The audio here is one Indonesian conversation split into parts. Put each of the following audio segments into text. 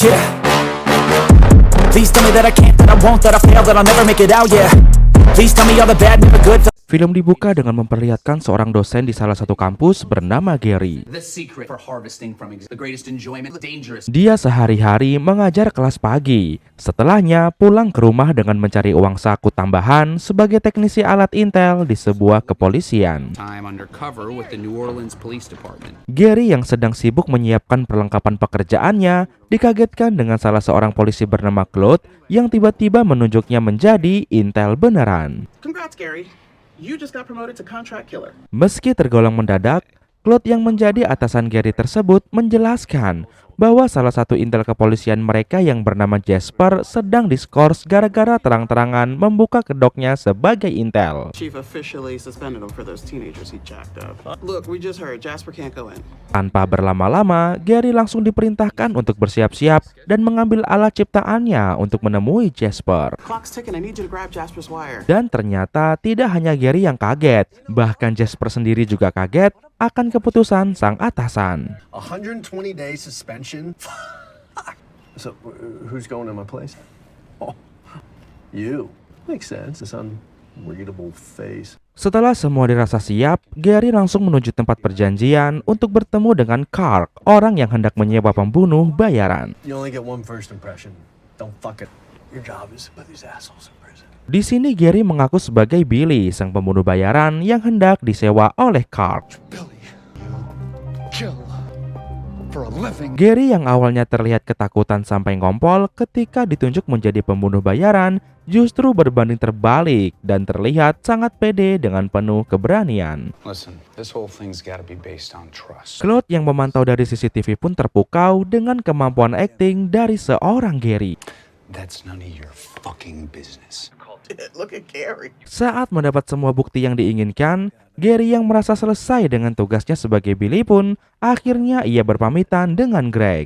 Yeah. Please tell me that I can't, that I won't, that I fail, that I'll never make it out, yeah. Please tell me all the bad, never good. Film dibuka dengan memperlihatkan seorang dosen di salah satu kampus bernama Gary. Dia sehari-hari mengajar kelas pagi. Setelahnya pulang ke rumah dengan mencari uang saku tambahan sebagai teknisi alat intel di sebuah kepolisian. Gary yang sedang sibuk menyiapkan perlengkapan pekerjaannya dikagetkan dengan salah seorang polisi bernama Claude yang tiba-tiba menunjuknya menjadi intel beneran. Congrats, Gary. You just got promoted to contract killer. Meski tergolong mendadak, Claude yang menjadi atasan Gary tersebut menjelaskan bahwa salah satu intel kepolisian mereka yang bernama Jasper sedang diskors gara-gara terang-terangan membuka kedoknya sebagai intel. Chief officially suspended him for those teenagers he jacked up. Look, we just heard Jasper can't go in. Tanpa berlama-lama, Gary langsung diperintahkan untuk bersiap-siap dan mengambil alat ciptaannya untuk menemui Jasper. Clock's ticking. I need you to grab Jasper's wire. Dan ternyata tidak hanya Gary yang kaget, bahkan Jasper sendiri juga kaget akan keputusan sang atasan. 120 days suspension? So, who's going to my place? Oh, you. Makes sense, this unreadable face. Setelah semua dirasa siap, Gary langsung menuju tempat perjanjian untuk bertemu dengan Kark, orang yang hendak menyewa pembunuh bayaran. You only get one first impression. Don't fuck it. Your job is to put these assholes in prison. Di sini Gary mengaku sebagai Billy, sang pembunuh bayaran yang hendak disewa oleh Kark. Gary yang awalnya terlihat ketakutan sampai ngompol ketika ditunjuk menjadi pembunuh bayaran justru berbanding terbalik dan terlihat sangat pede dengan penuh keberanian. Claude yang memantau dari CCTV pun terpukau dengan kemampuan akting dari seorang Gary. Look at Gary. Saat mendapat semua bukti yang diinginkan, Gary yang merasa selesai dengan tugasnya sebagai Billy pun akhirnya ia berpamitan dengan Greg.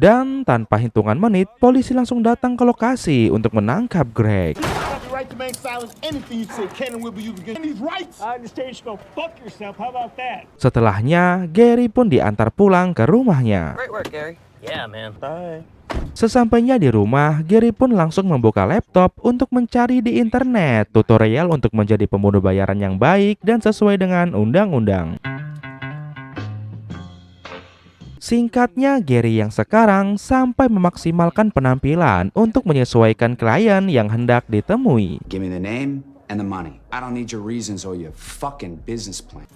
Dan tanpa hitungan menit, polisi langsung datang ke lokasi untuk menangkap Greg. Setelahnya, Gary pun diantar pulang ke rumahnya. Sesampainya di rumah, Gary pun langsung membuka laptop untuk mencari di internet tutorial untuk menjadi pembunuh bayaran yang baik dan sesuai dengan undang-undang. Singkatnya, Gary yang sekarang sampai memaksimalkan penampilan untuk menyesuaikan klien yang hendak ditemui.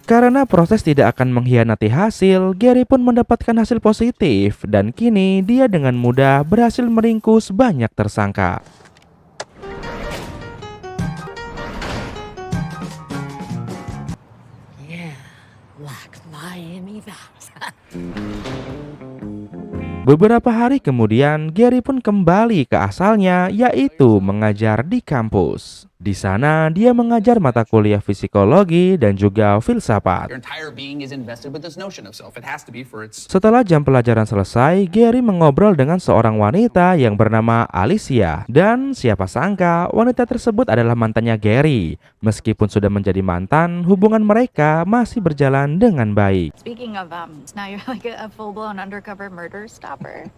Karena proses tidak akan mengkhianati hasil, Gary pun mendapatkan hasil positif dan kini dia dengan mudah berhasil meringkus banyak tersangka. Beberapa hari kemudian, Gary pun kembali ke asalnya, yaitu mengajar di kampus. Di sana, dia mengajar mata kuliah psikologi dan juga filsafat. Setelah jam pelajaran selesai, Gary mengobrol dengan seorang wanita yang bernama Alicia. Dan siapa sangka, wanita tersebut adalah mantannya Gary. Meskipun sudah menjadi mantan, hubungan mereka masih berjalan dengan baik. Now you're like a full-blown undercover murder stopper.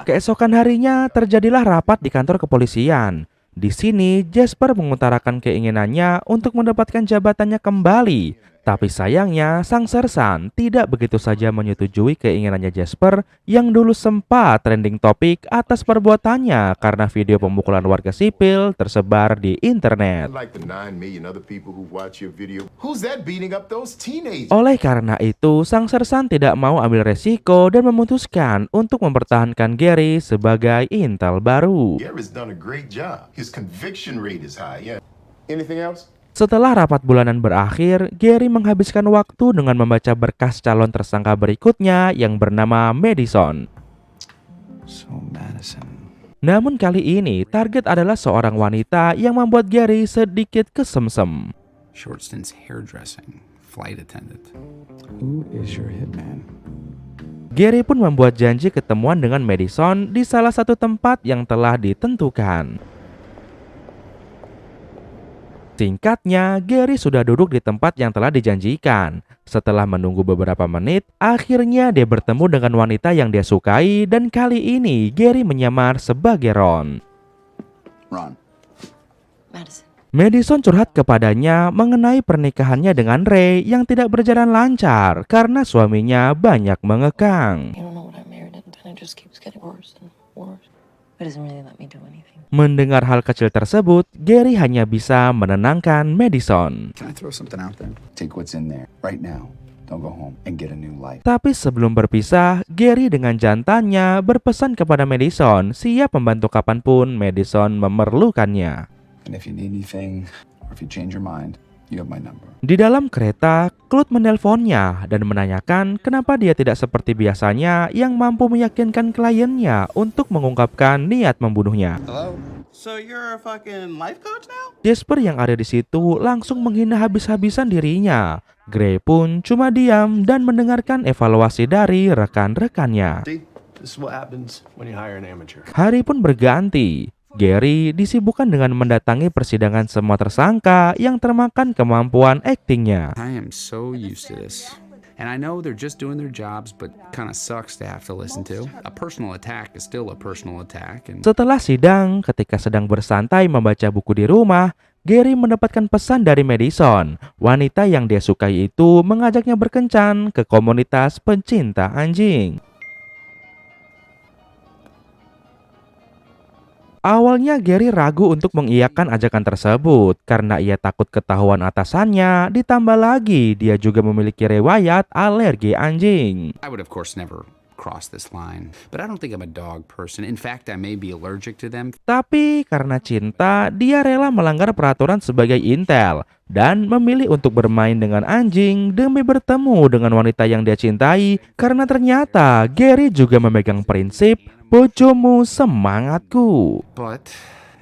Keesokan harinya, terjadilah rapat di kantor kepolisian. Di sini, Jasper mengutarakan keinginannya untuk mendapatkan jabatannya kembali. Tapi sayangnya, sang sersan tidak begitu saja menyetujui keinginannya Jasper yang dulu sempat trending topik atas perbuatannya karena video pemukulan warga sipil tersebar di internet. Oleh karena itu, sang sersan tidak mau ambil resiko dan memutuskan untuk mempertahankan Gary sebagai intel baru. Setelah rapat bulanan berakhir, Gary menghabiskan waktu dengan membaca berkas calon tersangka berikutnya yang bernama Madison. Namun kali ini, target adalah seorang wanita yang membuat Gary sedikit kesemsem. Gary pun membuat janji ketemuan dengan Madison di salah satu tempat yang telah ditentukan. Singkatnya, Gary sudah duduk di tempat yang telah dijanjikan. Setelah menunggu beberapa menit, akhirnya dia bertemu dengan wanita yang dia sukai dan kali ini Gary menyamar sebagai Ron. Ron. Madison. Madison curhat kepadanya mengenai pernikahannya dengan Ray yang tidak berjalan lancar karena suaminya banyak mengekang. You don't know what I married into, and it just keeps getting worse and worse. It doesn't really let me do anything. Mendengar hal kecil tersebut, Gary hanya bisa menenangkan Madison. Can I throw something out there? Take what's in there right now. Don't go home and get a new life. Tapi sebelum berpisah, Gary dengan jantannya berpesan kepada Madison siap membantu kapanpun Madison memerlukannya. And if you need anything, or if you change your mind, you have my number. Di dalam kereta, Claude menelponnya dan menanyakan kenapa dia tidak seperti biasanya yang mampu meyakinkan kliennya untuk mengungkapkan niat membunuhnya. Hello? So you're a fucking life coach now? Jasper yang ada di situ langsung menghina habis-habisan dirinya. Gray pun cuma diam dan mendengarkan evaluasi dari rekan-rekannya. See, this is what happens when you hire an amateur. Hari pun berganti. Gary disibukkan dengan mendatangi persidangan semua tersangka yang termakan kemampuan aktingnya. I am so used to this. And I know they're just doing their jobs, but kind of sucks to have to listen to. A personal attack is still a personal attack. And Setelah sidang, ketika sedang bersantai membaca buku di rumah, Gary mendapatkan pesan dari Madison. Wanita yang dia sukai itu mengajaknya berkencan ke komunitas pencinta anjing. Awalnya Gary ragu untuk mengiyakan ajakan tersebut karena ia takut ketahuan atasannya, ditambah lagi dia juga memiliki riwayat alergi anjing. I would of course never cross this line, but I don't think I'm a dog person. In fact, I may be allergic to them. Tapi karena cinta, dia rela melanggar peraturan sebagai intel dan memilih untuk bermain dengan anjing demi bertemu dengan wanita yang dia cintai karena ternyata Gary juga memegang prinsip bojomu semangatku. But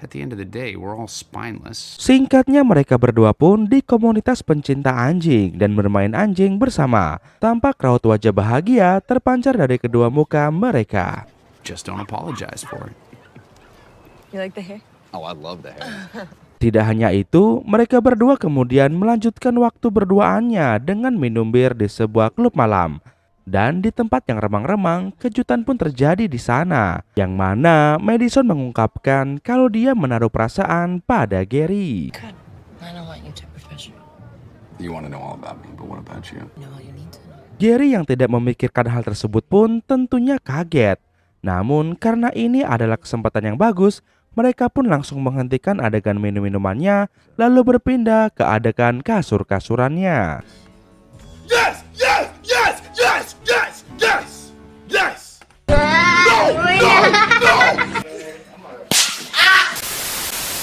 at the end of the day, we're all spineless. Singkatnya mereka berdua pun di komunitas pencinta anjing dan bermain anjing bersama. Tampak raut wajah bahagia terpancar dari kedua muka mereka. Just don't apologize for it. You like the hair? Oh, I love the hair. Tidak hanya itu, mereka berdua kemudian melanjutkan waktu berduaannya dengan minum bir di sebuah klub malam. Dan di tempat yang remang-remang, kejutan pun terjadi di sana, yang mana Madison mengungkapkan kalau dia menaruh perasaan pada Gary. Good. I don't want you to professional. You want to know all about me, but what about you? Know all you need to know. Gary yang tidak memikirkan hal tersebut pun tentunya kaget. Namun karena ini adalah kesempatan yang bagus, mereka pun langsung menghentikan adegan minum-minumannya, lalu berpindah ke adegan kasur-kasurannya. Yes! Yes! Yes! Yes! Yes! Yes! Yes!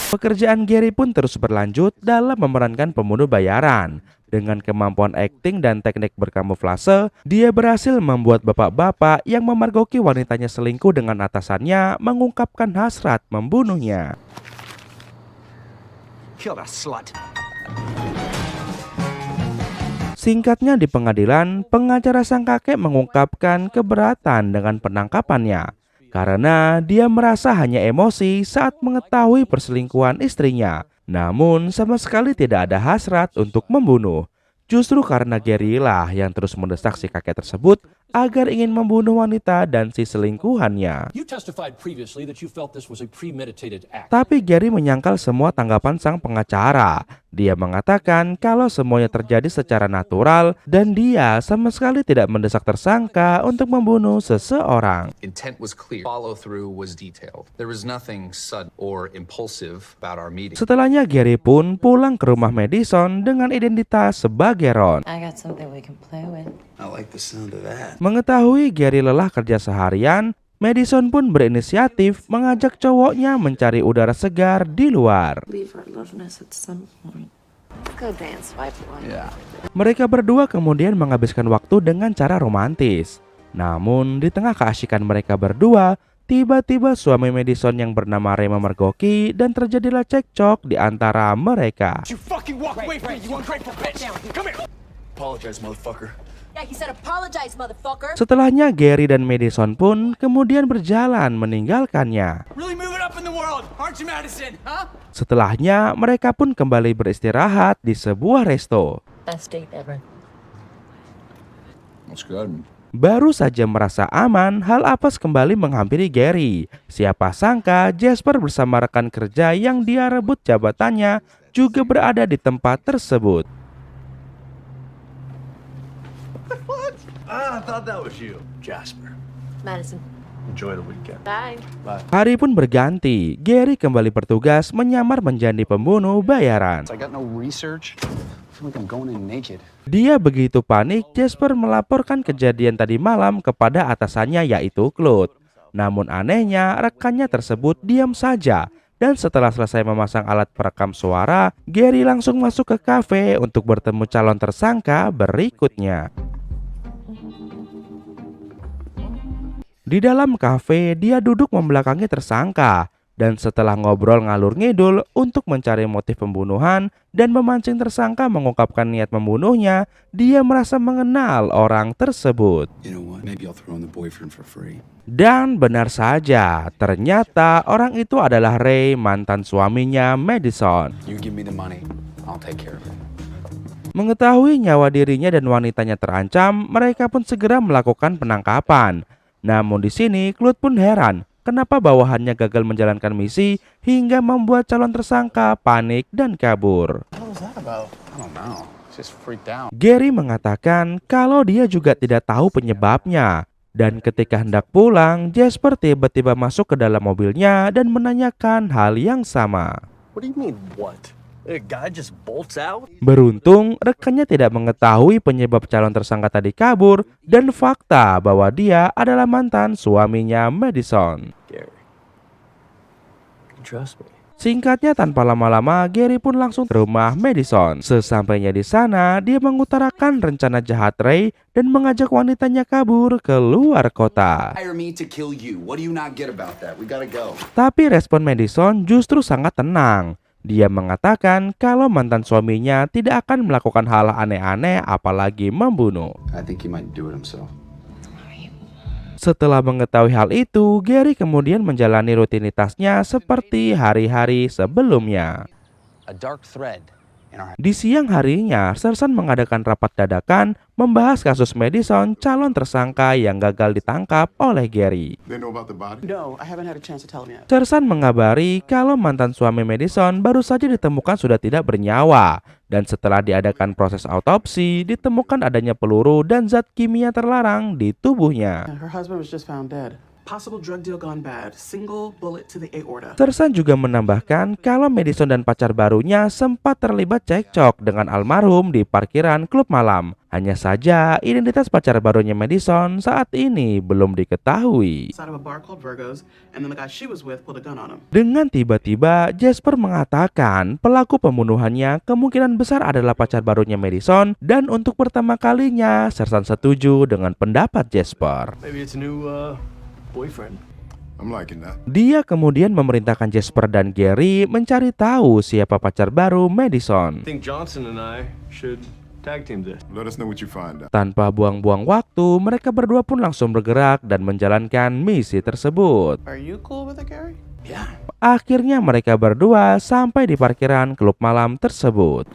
Pekerjaan Gary pun terus berlanjut dalam memerankan pembunuh bayaran. Dengan kemampuan akting dan teknik berkamuflase, dia berhasil membuat bapak-bapak yang memergoki wanitanya selingkuh dengan atasannya mengungkapkan hasrat membunuhnya. Kill that slut. Singkatnya di pengadilan, pengacara sang kakek mengungkapkan keberatan dengan penangkapannya karena dia merasa hanya emosi saat mengetahui perselingkuhan istrinya. Namun sama sekali tidak ada hasrat untuk membunuh. Justru karena Gary lah yang terus mendesak si kakek tersebut agar ingin membunuh wanita dan si selingkuhannya. You testified previously that you felt this was a premeditated act. Tapi Gary menyangkal semua tanggapan sang pengacara. Dia mengatakan kalau semuanya terjadi secara natural dan dia sama sekali tidak mendesak tersangka untuk membunuh seseorang. Intent was clear. Follow through was detailed. There was nothing sudden or impulsive about our meeting. Setelahnya Gary pun pulang ke rumah Madison dengan identitas sebagai Ron. I got something we can play with. I like the sound of that. Mengetahui Gary lelah kerja seharian, Madison pun berinisiatif mengajak cowoknya mencari udara segar di luar. Leave our loveness at some point. Go dance, wipe one. Yeah. Mereka berdua kemudian menghabiskan waktu dengan cara romantis. Namun di tengah keasikan mereka berdua, tiba-tiba suami Madison yang bernama Ray memergoki dan terjadilah cekcok di antara mereka. You fucking walk away from me, you ungrateful bitch! Come here! Apologize, motherfucker. Yeah, he said apologize, motherfucker. Setelahnya Gary dan Madison pun kemudian berjalan meninggalkannya. Really moving up in the world! dog, aren't you, Madison? Huh? Setelahnya, mereka pun kembali beristirahat di sebuah resto. Best date ever. That's good. Baru saja merasa aman, hal apes kembali menghampiri Gary. Siapa sangka Jasper bersama rekan kerja yang dia rebut jabatannya juga berada di tempat tersebut. I thought that was you, Jasper. Madison. Enjoy the weekend. Bye. Hari pun berganti, Gary kembali bertugas menyamar menjadi pembunuh bayaran. I got no research. I feel like I'm going in naked. Dia begitu panik, Jasper melaporkan kejadian tadi malam kepada atasannya yaitu Claude. Namun anehnya, rekannya tersebut diam saja. Dan setelah selesai memasang alat perekam suara, Gary langsung masuk ke kafe untuk bertemu calon tersangka berikutnya. Di dalam kafe, dia duduk membelakangi tersangka. Dan setelah ngobrol ngalur ngidul untuk mencari motif pembunuhan dan memancing tersangka mengungkapkan niat membunuhnya, dia merasa mengenal orang tersebut. You know what? Maybe I'll throw in the boyfriend for free. Dan benar saja, ternyata orang itu adalah Ray, mantan suaminya Madison. You give me the money, I'll take care of it. Mengetahui nyawa dirinya dan wanitanya terancam, mereka pun segera melakukan penangkapan. Namun di sini Claude pun heran, kenapa bawahannya gagal menjalankan misi hingga membuat calon tersangka panik dan kabur. What was that about? I don't know. Just freaked out. Gary mengatakan kalau dia juga tidak tahu penyebabnya. Dan ketika hendak pulang, Jasper tiba-tiba masuk ke dalam mobilnya dan menanyakan hal yang sama. What do you mean, what? A guy just bolts out? Beruntung, rekannya tidak mengetahui penyebab calon tersangka tadi kabur dan fakta bahwa dia adalah mantan suaminya Madison. Gary, you trust me? Singkatnya, tanpa lama-lama, Gary pun langsung ke rumah Madison. Sesampainya di sana, dia mengutarakan rencana jahat Ray dan mengajak wanitanya kabur ke luar kota. Hire me to kill you. What do you not get about that? We gotta go. Tapi respon Madison justru sangat tenang. Dia mengatakan kalau mantan suaminya tidak akan melakukan hal aneh-aneh apalagi membunuh. I think he might do it himself. Setelah mengetahui hal itu, Gary kemudian menjalani rutinitasnya seperti hari-hari sebelumnya. A dark thread in our... Di siang harinya, Sersan mengadakan rapat dadakan membahas kasus Madison, calon tersangka yang gagal ditangkap oleh Gary. They know about the body? No, I haven't had a chance to tell him yet. Sersan mengabari kalau mantan suami Madison baru saja ditemukan sudah tidak bernyawa. Dan setelah diadakan proses autopsi, ditemukan adanya peluru dan zat kimia terlarang di tubuhnya. Her husband was just found dead. Possible drug deal gone bad. Single bullet to the aorta. Sersan juga menambahkan kalau Madison dan pacar barunya sempat terlibat cekcok dengan almarhum di parkiran klub malam. Hanya saja identitas pacar barunya Madison saat ini belum diketahui. Side of a bar called Virgo's, and then the guy she was with pulled a gun on him. Dengan tiba-tiba, Jasper mengatakan pelaku pembunuhannya kemungkinan besar adalah pacar barunya Madison dan untuk pertama kalinya Sersan setuju dengan pendapat Jasper. Maybe it's a new boyfriend. I'm liking that. Dia kemudian memerintahkan Jasper dan Gary mencari tahu siapa pacar baru Madison. I think Johnson and I should tag team this. Let us know what you find out. Tanpa buang-buang waktu, mereka berdua pun langsung bergerak dan menjalankan misi tersebut. Are you cool with it, Gary? Yeah. Akhirnya mereka berdua sampai di parkiran klub malam tersebut.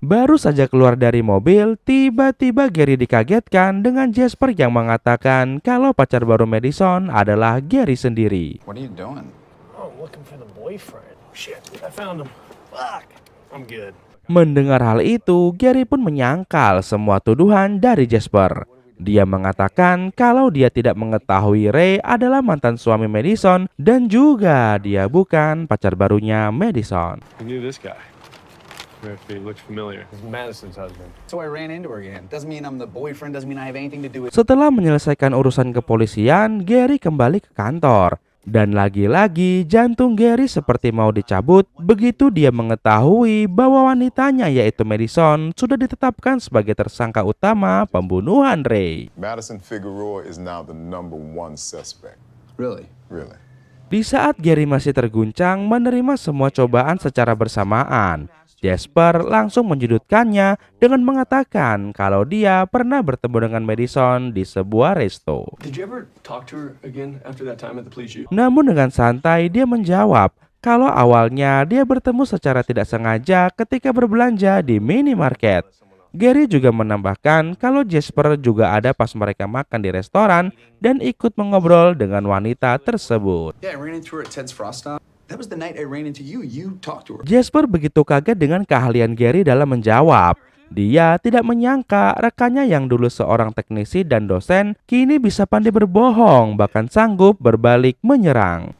Baru saja keluar dari mobil, tiba-tiba Gary dikagetkan dengan Jasper yang mengatakan kalau pacar baru Madison adalah Gary sendiri. What are you doing? Oh, I'm looking for the boyfriend. Shit, I found him. Fuck. I'm good. Mendengar hal itu, Gary pun menyangkal semua tuduhan dari Jasper. Dia mengatakan kalau dia tidak mengetahui Ray adalah mantan suami Madison dan juga dia bukan pacar barunya Madison. I knew this guy. He looks familiar. He's Madison's husband. So I ran into her again. Doesn't mean I'm the boyfriend, doesn't mean I have anything to do with... Setelah menyelesaikan urusan kepolisian, Gary kembali ke kantor. Dan lagi-lagi jantung Gary seperti mau dicabut begitu dia mengetahui bahwa wanitanya yaitu Madison sudah ditetapkan sebagai tersangka utama pembunuhan Ray. Madison Figueroa is now the #1 suspect. Really? Really. Di saat Gary masih terguncang menerima semua cobaan secara bersamaan, Jasper langsung menjudutkannya dengan mengatakan kalau dia pernah bertemu dengan Madison di sebuah resto. Did you ever talk to her again after that time at the police shoot? Namun dengan santai dia menjawab kalau awalnya dia bertemu secara tidak sengaja ketika berbelanja di minimarket. Gary juga menambahkan kalau Jasper juga ada pas mereka makan di restoran dan ikut mengobrol dengan wanita tersebut. Yeah, I ran into her at Ted's Frost Stop. That was the night I ran into you. You talked to her. Jasper begitu kaget dengan keahlian Gary dalam menjawab. Dia tidak menyangka rekannya yang dulu seorang teknisi dan dosen kini bisa pandai berbohong, bahkan sanggup berbalik menyerang.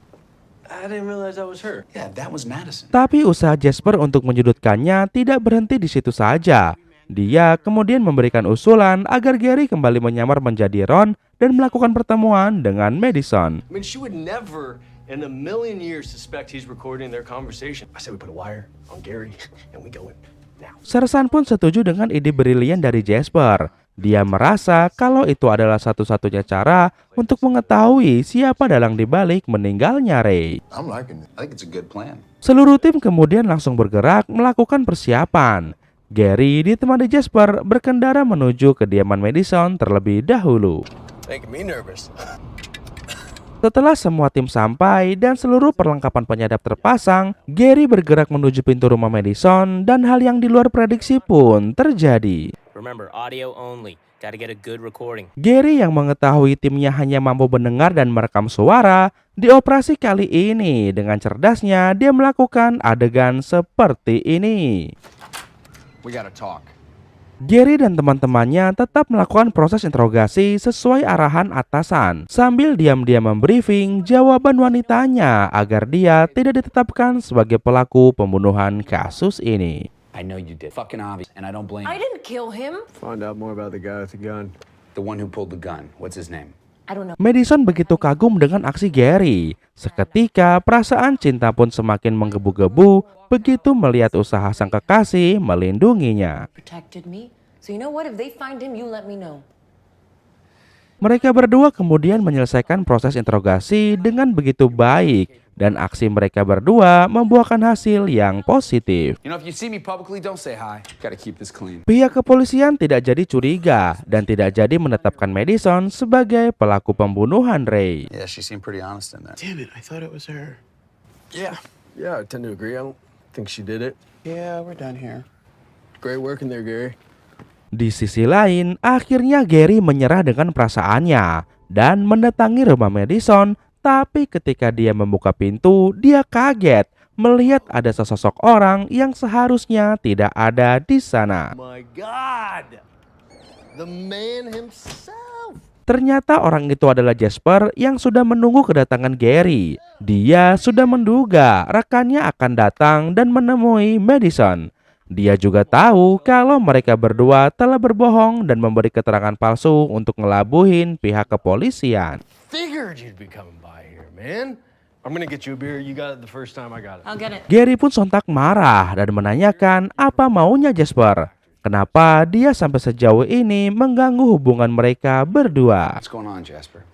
I didn't realize that was her. Yeah, that was Madison. Tapi usaha Jasper untuk menyudutkannya tidak berhenti di situ saja. Dia kemudian memberikan usulan agar Gary kembali menyamar menjadi Ron dan melakukan pertemuan dengan Madison. I mean, she would never in a million years suspect he's recording their conversation. I said we put a wire on Gary and we go in now. Sersan pun setuju dengan ide brilian dari Jasper. Dia merasa kalau itu adalah satu-satunya cara untuk mengetahui siapa dalang dibalik meninggalnya Ray. I'm liking it. I think it's a good plan. Seluruh tim kemudian langsung bergerak melakukan persiapan. Gary ditemani Jasper berkendara menuju kediaman Madison terlebih dahulu. Making me nervous. Setelah semua tim sampai dan seluruh perlengkapan penyadap terpasang, Gary bergerak menuju pintu rumah Madison dan hal yang di luar prediksi pun terjadi. Remember, audio only. Gotta get a good recording. Gary yang mengetahui timnya hanya mampu mendengar dan merekam suara, di operasi kali ini dengan cerdasnya dia melakukan adegan seperti ini. We gotta talk. Gary dan teman-temannya tetap melakukan proses interogasi sesuai arahan atasan sambil diam-diam membriefing jawaban wanitanya agar dia tidak ditetapkan sebagai pelaku pembunuhan kasus ini. I know you did. Fucking obvious, and I don't blame I you. didn't kill him. Find out more about the guy with the gun. The one who pulled the gun. What's his name? I don't know. Madison begitu kagum dengan aksi Gary. Seketika perasaan cinta pun semakin menggebu-gebu begitu melihat usaha sang kekasih melindunginya. Protected me. So you know what? If they find him, you let me know. Mereka berdua kemudian menyelesaikan proses interogasi dengan begitu baik dan aksi mereka berdua membuahkan hasil yang positif. You know, if you see me publicly, don't say hi. Gotta keep this clean. Pihak kepolisian tidak jadi curiga dan tidak jadi menetapkan Madison sebagai pelaku pembunuhan Ray. Yeah, she seemed pretty honest in that. Damn it, I thought it was her. Yeah, I tend to agree. I don't think she did it. Yeah, we're done here. Great work in there, Gary. Di sisi lain, akhirnya Gary menyerah dengan perasaannya dan mendatangi rumah Madison. Tapi ketika dia membuka pintu, dia kaget melihat ada sesosok orang yang seharusnya tidak ada di sana. My God, the man himself. Ternyata orang itu adalah Jasper yang sudah menunggu kedatangan Gary. Dia sudah menduga rekannya akan datang dan menemui Madison. Dia juga tahu kalau mereka berdua telah berbohong dan memberi keterangan palsu untuk ngelabuhin pihak kepolisian. Figured you'd be coming by here, man. I'm gonna get you a beer. You got it the first time I got it. I'll get it. Gary pun sontak marah dan menanyakan apa maunya Jasper. Kenapa dia sampai sejauh ini mengganggu hubungan mereka berdua. What's going on, Jasper?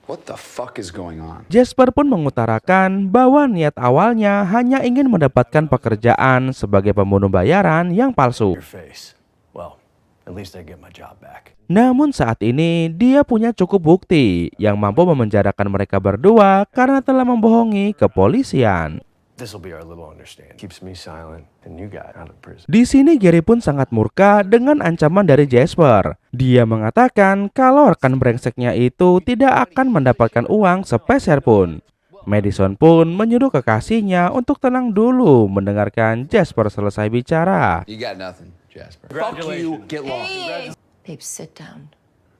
What the fuck is going on? Jasper pun mengutarakan bahwa niat awalnya hanya ingin mendapatkan pekerjaan sebagai pembunuh bayaran yang palsu. Your face. Well, at least I get my job back. Namun saat ini dia punya cukup bukti yang mampu memenjarakan mereka berdua karena telah membohongi kepolisian. This'll be our little understanding. Keeps me silent and you got out of prison. Di sini Gary pun sangat murka dengan ancaman dari Jasper. Dia mengatakan kalau rekan brengseknya itu tidak akan mendapatkan uang sepeser pun. Madison pun menyuruh kekasihnya untuk tenang dulu mendengarkan Jasper selesai bicara. You got nothing, Jasper. Fuck you. Get lost. Babe, sit down.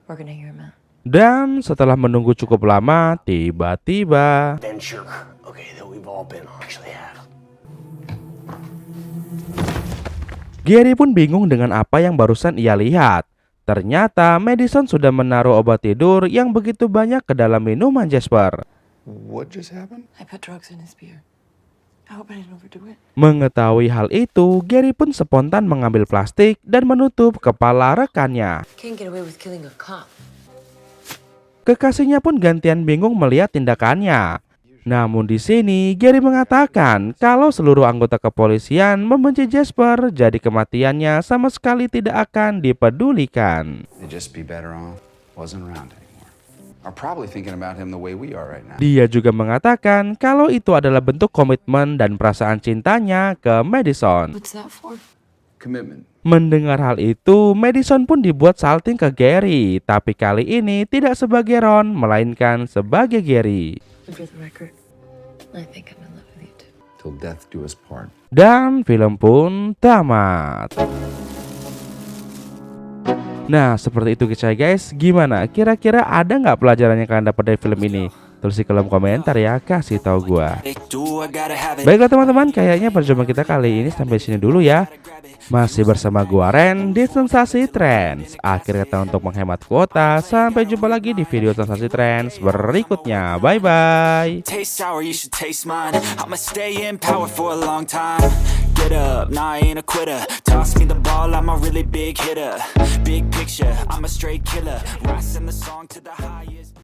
We're gonna hear him out. Dan setelah menunggu cukup lama, tiba-tiba Adventure. Okay, that we've all been on. Actually have. Gary pun bingung dengan apa yang barusan ia lihat. Ternyata Madison sudah menaruh obat tidur yang begitu banyak ke dalam minuman Jasper. What just happened? I put drugs in his beer. I hope I didn't overdo it. Mengetahui hal itu, Gary pun spontan mengambil plastik dan menutup kepala rekannya. Can't get away with killing a cop. Kekasihnya pun gantian bingung melihat tindakannya. Namun di sini Gary mengatakan kalau seluruh anggota kepolisian membenci Jasper, jadi kematiannya sama sekali tidak akan dipedulikan. They'd just be better off wasn't around anymore. Are probably thinking about him the way we are right now. Dia juga mengatakan kalau itu adalah bentuk komitmen dan perasaan cintanya ke Madison. What's that for? Commitment. Mendengar hal itu, Madison pun dibuat salting ke Gary, tapi kali ini tidak sebagai Ron, melainkan sebagai Gary. For the record, I think I'm in love with you too. Till death do us part. Dan film pun tamat. Nah, seperti itu kisah guys. Gimana? Kira-kira ada nggak pelajaran yang kalian dapat dari film ini? Tulis di kolom komentar ya, kasih tahu gua. Baiklah teman-teman, kayaknya perjumpaan kita kali ini sampai sini dulu ya. Masih bersama gua Ren di Sensasi Trends. Akhir kata untuk menghemat kuota. Sampai jumpa lagi di video Sensasi Trends berikutnya. Bye bye. Taste sour, you should taste mine. I'ma stay in power for a long time. Get up, nah I ain't a quitter. Toss me the ball, I'm a really big hitter. Big picture, I'm a straight killer. Rising the song to the highest.